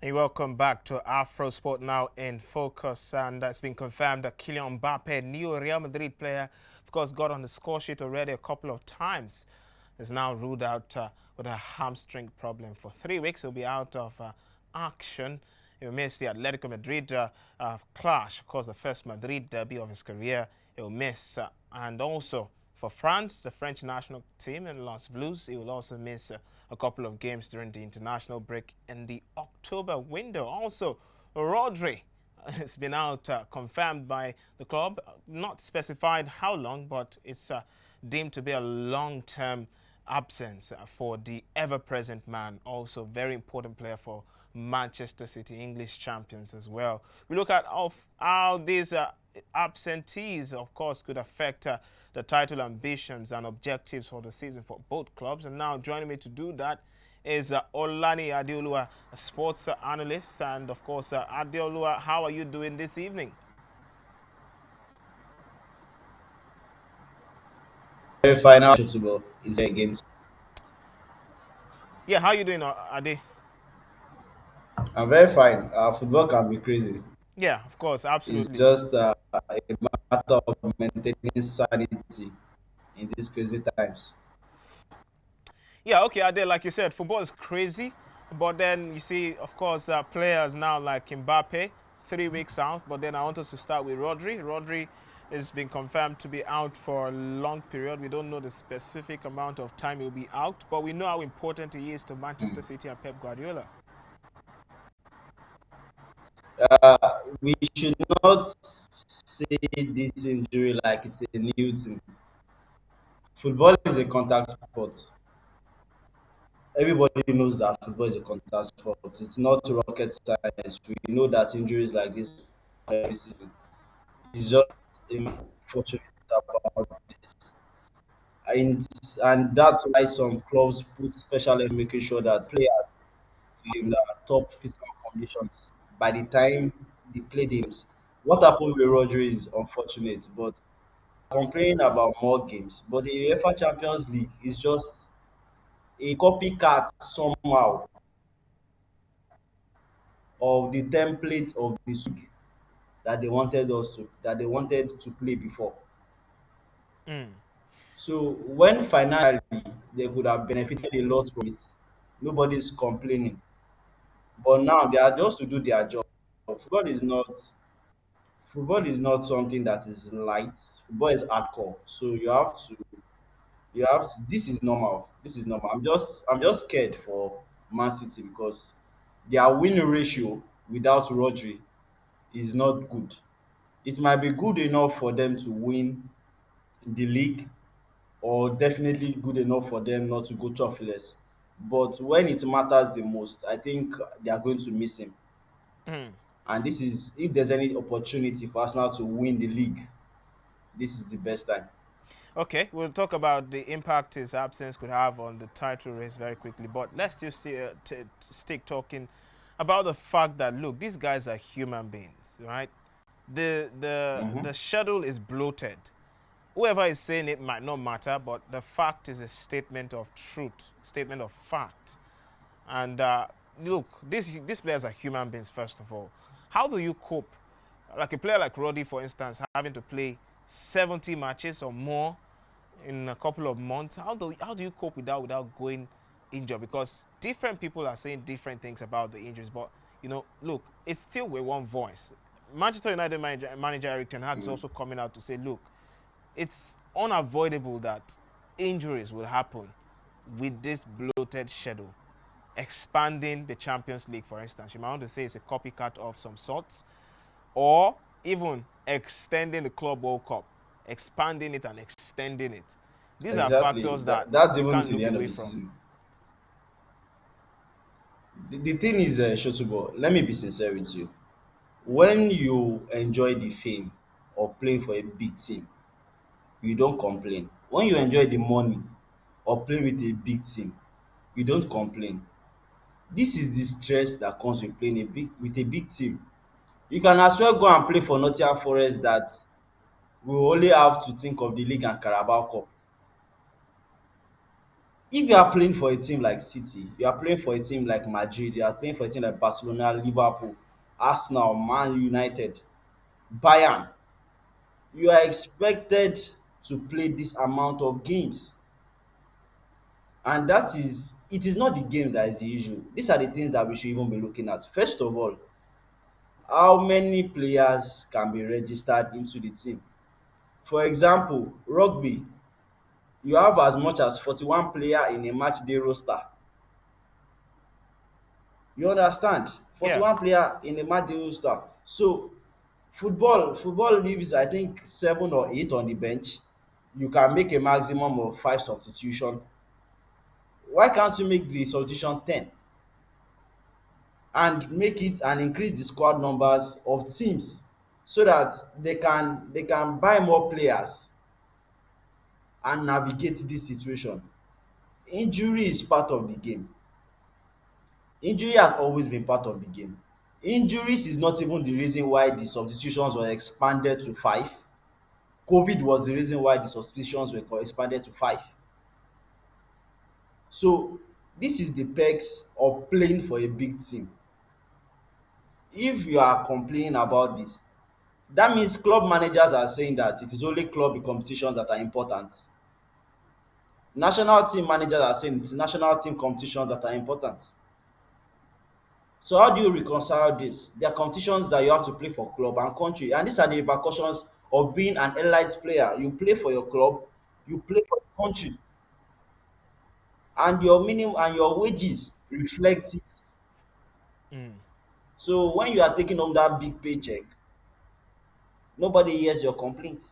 Hey, welcome back to Afrosport now in focus, and it's been confirmed that Kylian Mbappe, new Real Madrid player, of course, got on the score sheet already a couple of times. Is now ruled out with a hamstring problem for 3 weeks. He'll be out of action. He'll miss the Atletico Madrid clash, of course, the first Madrid derby of his career. He'll miss, and also for France, the French national team in Los Blues, he will also miss a couple of games during the international break in the October window. Also, Rodri has been out, confirmed by the club, not specified how long, but it's deemed to be a long-term absence for the ever-present man. Also, very important player for Manchester City, English champions as well. We look at how these absentees, of course, could affect the title ambitions and objectives for the season for both clubs. And now joining me to do that is Olani Adeolua, a sports analyst. And of course, Adeolua, how are you doing this evening? Very final football is again. Yeah, how are you doing, Ade? I'm very fine. Football can be crazy. Yeah, of course, It's absolutely. just a matter of maintaining sanity in these crazy times. Yeah, okay, Ade, like you said, football is crazy. But then you see, of course, players now like Mbappe, 3 weeks out. But then I want us to start with Rodri. Rodri has been confirmed to be out for a long period. We don't know the specific amount of time he'll be out, but we know how important he is to Manchester City and Pep Guardiola. Uh, we should not say this injury like it's a new thing. Football is a contact sport. Everybody knows that football is a contact sport. It's not rocket science. We know that injuries like this every season. It's just unfortunate about this. and and that's why some clubs put special effort making sure that players are in the top physical conditions by the time they play games. What happened with Rodri is unfortunate, but complaining about more games. But the UEFA Champions League is just a copycat somehow of the template of the league that they wanted to play before. Mm. So when finally they could have benefited a lot from it, nobody's complaining. But now they are just to do their job. Football is not football is not something that is light. Football is hardcore. So you have to this is normal. This is normal. I'm just scared for Man City because their win ratio without Rodri is not good. It might be good enough for them to win the league or definitely good enough for them not to go chocolates. But when it matters the most, I think they are going to miss him. Mm. And this is if there's any opportunity for Arsenal to win the league, this is the best time. Okay, we'll talk about the impact his absence could have on the title race very quickly. But let's just stick talking about the fact that look, these guys are human beings, right? The Mhm. schedule is bloated. Whoever is saying it might not matter, but the fact is a statement of truth, statement of fact. And look, these players are human beings, first of all. How do you cope? Like a player like Roddy, for instance, having to play 70 matches or more in a couple of months. How do you cope with that without going injured? Because different people are saying different things about the injuries. But look, it's still with one voice. Manchester United manager Eric Ten Hag is Mm. also coming out to say, look, it's unavoidable that injuries will happen with this bloated schedule. Expanding the Champions League, for instance, you might want to say it's a copycat of some sorts, or even extending the Club World Cup, expanding it and extending it. These are Exactly. factors that That's you even can't till the look end of away the from. season. The thing is, Shotubor, let me be sincere with you. When you enjoy the fame of playing for a big team, you don't complain. When you enjoy the money of playing with a big team, you don't complain. This is the stress that comes with playing with a big team. You can as well go and play for Nottingham Forest that will only have to think of the league and Carabao Cup. If you are playing for a team like City, you are playing for a team like Madrid, you are playing for a team like Barcelona, Liverpool, Arsenal, Man United, Bayern, you are expected to play this amount of games. And that is, it is not the games that is the issue. These are the things that we should even be looking at. First of all, how many players can be registered into the team? For example, rugby, you have as much as 41 player in a match day roster. You understand? Yeah. 41 player in a match day roster. So football leaves I think 7 or 8 on the bench. You can make a maximum of 5 substitution. Why can't you make the substitution 10 and make it and increase the squad numbers of teams so that they can buy more players and navigate this situation? Injury is part of the game. Injury has always been part of the game. Injuries is not even the reason why the substitutions were expanded to 5. COVID was the reason why the substitutions were expanded to 5. So this is the perks of playing for a big team. If you are complaining about this, that means club managers are saying that it is only club competitions that are important. National team managers are saying it's national team competitions that are important. So how do you reconcile this? There are competitions that you have to play for club and country, and these are the repercussions of being an elite player. You play for your club, you play for your country, and your minimum and your wages reflect it. Mm. So when you are taking home that big paycheck, nobody hears your complaint.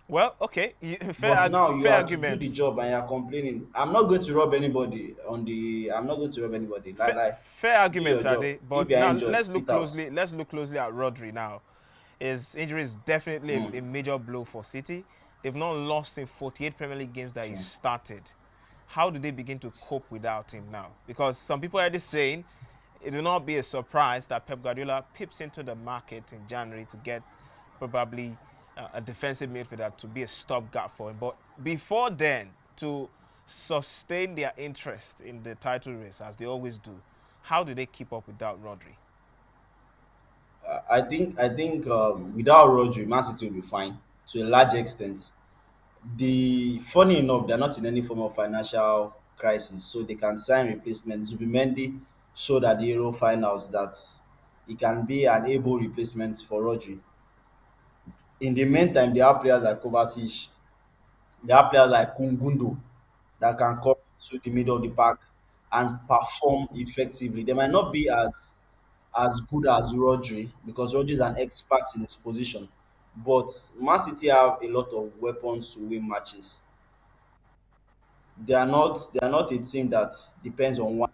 Well, okay. But now you Fair are to do the arguments. job and you are complaining. I'm not going to rob anybody on the. I'm not going to rob anybody. Fair, Like, fair do your argument, job. Ade. If But you're now injured, sit out. Let's look closely at Rodri now. His injury is definitely Mm, a major blow for City. They've not lost in 48 Premier League games that he true. started. How do they begin to cope without him now? Because some people are already saying it will not be a surprise that Pep Guardiola pips into the market in January to get probably a defensive midfielder to be a stopgap for him. But before then, to sustain their interest in the title race as they always do, how do they keep up without Rodri? I think without Rodri, Man City will be fine to a large extent. The funny enough, they're not in any form of financial crisis, so they can sign replacement. Zubimendi showed at the Euro finals that he can be an able replacement for Rodri. In the meantime, they have players like Kovacic, they have players like Kungundo that can come to the middle of the park and perform effectively. They might not be as good as Rodri because Rodri is an expert in his position, but Man City have a lot of weapons to win matches. They are not a team that depends on one.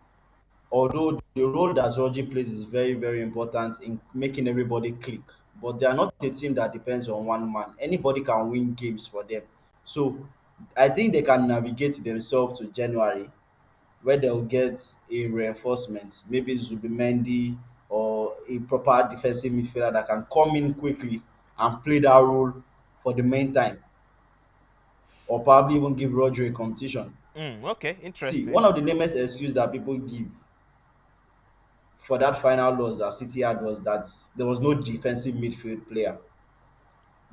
Although the role that Rodri plays is very, very important in making everybody click, but they are not a team that depends on one man. Anybody can win games for them. So I think they can navigate themselves to January where they'll get a reinforcement, maybe Zubimendi or a proper defensive midfielder that can come in quickly and play that role for the main time, or probably even give Rodri a competition. Okay, See, interesting. one of the lamest excuse that people give for that final loss that City had was that there was no defensive midfield player.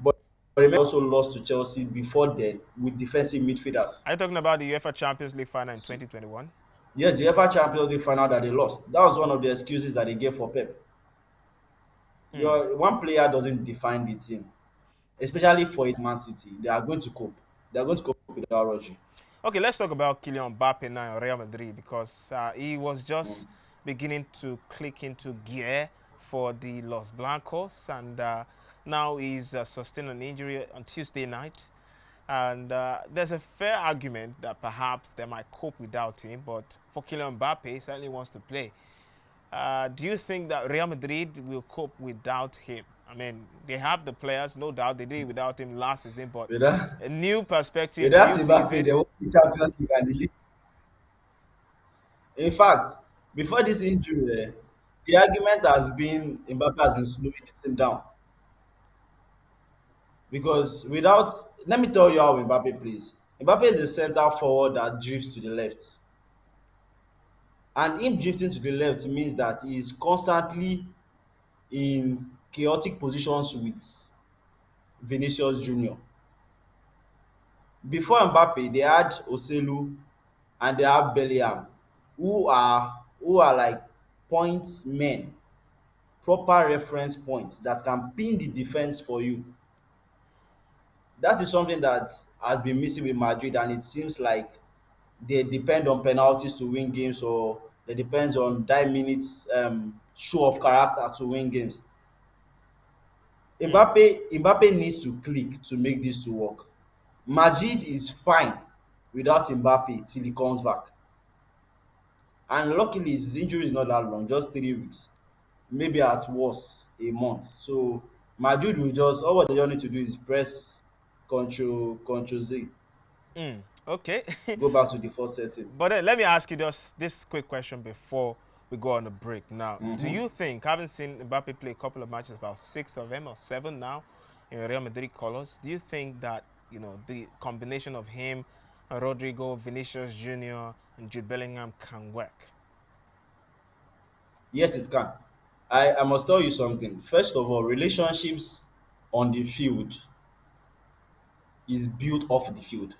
But remember, also lost to Chelsea before then with defensive midfielders. Are you talking about the UEFA Champions League final in So, 2021? yes, the UEFA Champions League final that they lost. That was one of the excuses that they gave for Pep. Your one player doesn't define the team, especially for a Man City. They are going to cope. They are going to cope without Rodri. Okay, let's talk about Kylian Mbappe now in Real Madrid because he was Mm. just beginning to click into gear for the Los Blancos, and now he's sustained an injury on Tuesday night. And there's a fair argument that perhaps they might cope without him, but for Kylian Mbappe, he certainly wants to play. Do you think that Real Madrid will cope without him? I mean, they have the players, no doubt. They did without him last season, but With that, a new with perspective, that new Mbappe, season. they won the Champions League and the league. In fact, before this injury, the argument has been Mbappe has been slowing the team down because without, let me tell you how Mbappe plays. Mbappe is a center forward that drifts to the left, and him drifting to the left means that he is constantly in chaotic positions with Vinicius Junior. Before Mbappe, they had Oselu and they have Bellingham, who are like points men, proper reference points that can pin the defense for you. That is something that has been missing with Madrid, and it seems like they depend on penalties to win games, or they depends on that minutes show of character to win games. Mm, Mbappe needs to click to make this to work. Madrid is fine without Mbappe till he comes back. And luckily his injury is not that long, just 3 weeks, maybe at worst a month. So Madrid will just, all what they just need to do is press control Z, okay. go back to default setting. But then let me ask you just this quick question before we go on a break. Now, do you think, having seen Mbappe play a couple of matches, about six of them or seven now in Real Madrid colors, do you think that the combination of him, Rodrigo, Vinicius Junior, and Jude Bellingham can work? Yes, it can. I must tell you something. First of all, relationships on the field is built off the field.